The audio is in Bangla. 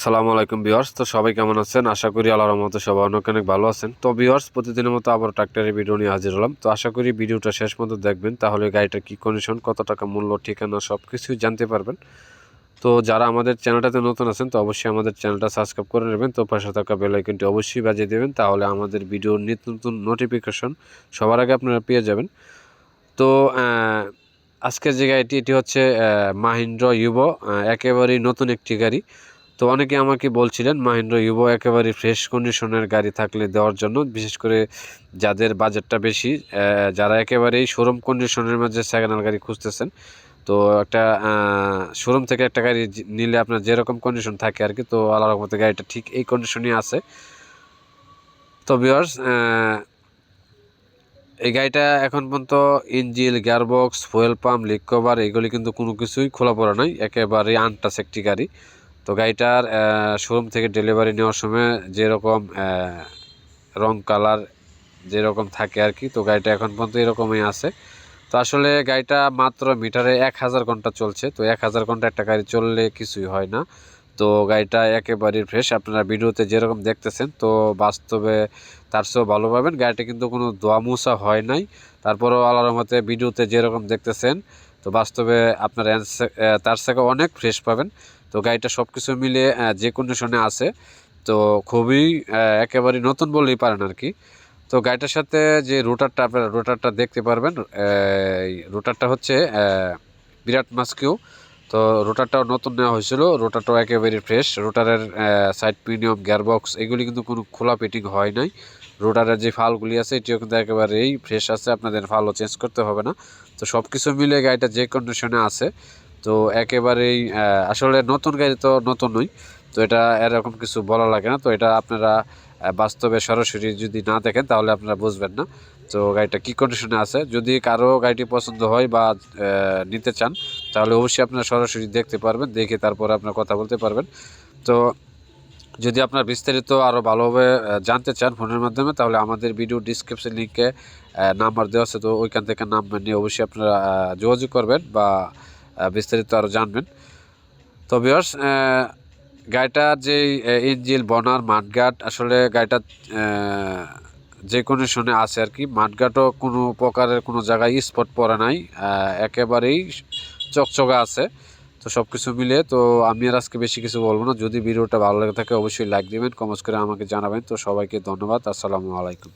আসসালামু আলাইকুম ভিউয়ার্স। তো সবাই কেমন আছেন? আশা করি আল্লাহর রহমতে সবাই অনেক অনেক ভালো আছেন। তো ভিউয়ার্স, প্রতিদিনের মতো আবার ট্রাক্টরের ভিডিও নিয়ে হাজির হলাম। তো আশা করি ভিডিওটা শেষ পর্যন্ত দেখবেন, তাহলে গাড়িটার কি কন্ডিশন, কত টাকা মূল্য, ঠিকানা সব কিছুই জানতে পারবেন। তো যারা আমাদের চ্যানেলটাতে নতুন আছেন তো অবশ্যই আমাদের চ্যানেলটা সাবস্ক্রাইব করে নেবেন। তো পাশে থাকা বেল আইকনটি অবশ্যই বাজিয়ে দেবেন, তাহলে আমাদের ভিডিওর নিত্য নতুন নোটিফিকেশন সবার আগে আপনারা পেয়ে যাবেন। তো আজকের যে গাড়িটি, এটি হচ্ছে মাহিন্দ্রা ইউভো, একেবারেই নতুন একটি গাড়ি। তো অনেকে আমাকে বলছিলেন মাহিন্দ্রা ইউভো একেবারে ফ্রেশ কন্ডিশনের গাড়ি থাকলে দেওয়ার জন্য, বিশেষ করে যাদের বাজেটটা বেশি, যারা একেবারেই শোরুম কন্ডিশনের মধ্যে সেকেন্ড হ্যান্ড গাড়ি খুঁজতেছেন। তো একটা শোরুম থেকে একটা গাড়ি নিলে আপনার যেরকম কন্ডিশন থাকে আর কি, তো আল্লাহর রহমতে গাড়িটা ঠিক এই কন্ডিশনই আছে। তো ভিউয়ার্স, এই গাড়িটা এখন পর্যন্ত engine, gearbox, fuel pump, leak cover এগুলি কিন্তু কোনো কিছুই খোলা পড়া নাই, একেবারে আনটাচ একটি গাড়ি। তো গাড়িটার শোরুম থেকে ডেলিভারি নেওয়ার সময় যেরকম রং কালার যেরকম থাকে আর কি, তো গাড়িটা এখন পর্যন্ত এরকমই আছে। তো আসলে গাড়িটা মাত্র মিটারে 1000 ঘন্টা চলছে। তো 1000 ঘন্টা একটা গাড়ি চললে কিছুই হয় না। তো গাড়িটা একেবারেই ফ্রেশ, আপনারা ভিডিওতে যেরকম দেখতেছেন, তো বাস্তবে তার চেয়েও ভালো পাবেন। গাড়িটা কিন্তু কোনো ধোয়া মোছা হয় নাই। তারপরেও আল্লাহর রহমতে ভিডিওতে যেরকম দেখতেছেন, তো বাস্তবে আপনার তার থেকে অনেক ফ্রেশ পাবেন। তো গাড়িটা সব কিছু মিলে যে কন্ডিশনে আছে, তো খুবই একেবারে নতুন বললেই পারেন আর কি। তো গাড়িটার সাথে যে রোটারটা, আপনারা রোটারটা দেখতে পারবেন। এই রোটারটা হচ্ছে বিরাট মাস্কিউ। তো রোটারটাও নতুন নেওয়া হয়েছিল, রোটারটাও একেবারে ফ্রেশ। রোটারের সাইড প্রিমিয়াম, গিয়ারবক্স এগুলি কিন্তু কোনো খোলা পেটিং হয় নাই। রোটারের যে ফালগুলি আছে এটিও কিন্তু একেবারেই ফ্রেশ আছে, আপনাদের ফালও চেঞ্জ করতে হবে না। তো সব কিছু মিলে গাড়িটা যে কন্ডিশনে আছে, তো একেবারেই আসলে নতুন গাড়ি তো নতুনই, তো এটা এরকম কিছু বলা লাগে না। তো এটা আপনারা বাস্তবে সরাসরি যদি না দেখেন তাহলে আপনারা বুঝবেন না তো গাড়িটা কী কন্ডিশনে আছে। যদি কারো গাড়িটি পছন্দ হয় বা নিতে চান, তাহলে অবশ্যই আপনারা সরাসরি দেখতে পারবেন, দেখে তারপরে আপনারা কথা বলতে পারবেন। তো যদি আপনার বিস্তারিত আরও ভালোভাবে জানতে চান ফোনের মাধ্যমে, তাহলে আমাদের ভিডিও ডিসক্রিপশন লিঙ্কে নাম্বার দেওয়া আছে, তো ওইখান থেকে নাম্বার নিয়ে অবশ্যই আপনারা যোগাযোগ করবেন বা বিস্তারিত আরও জানবেন। তো ভিউয়ার্স, গাড়িটার যে ইঞ্জিন, বনার, মাঠগাট, আসলে গাড়িটা যে কন্ডিশনে আছে আর কি, মাঠগাটও কোনো প্রকারের কোনো জায়গায় স্পট পড়ে নাই, একেবারেই চকচকা আছে। তো সব কিছু মিলে তো আমি আর আজকে বেশি কিছু বলবো না। যদি ভিডিওটা ভালো লেগে থাকে অবশ্যই লাইক দিবেন, কমেন্টস করে আমাকে জানাবেন। তো সবাইকে ধন্যবাদ। আসসালামু আলাইকুম।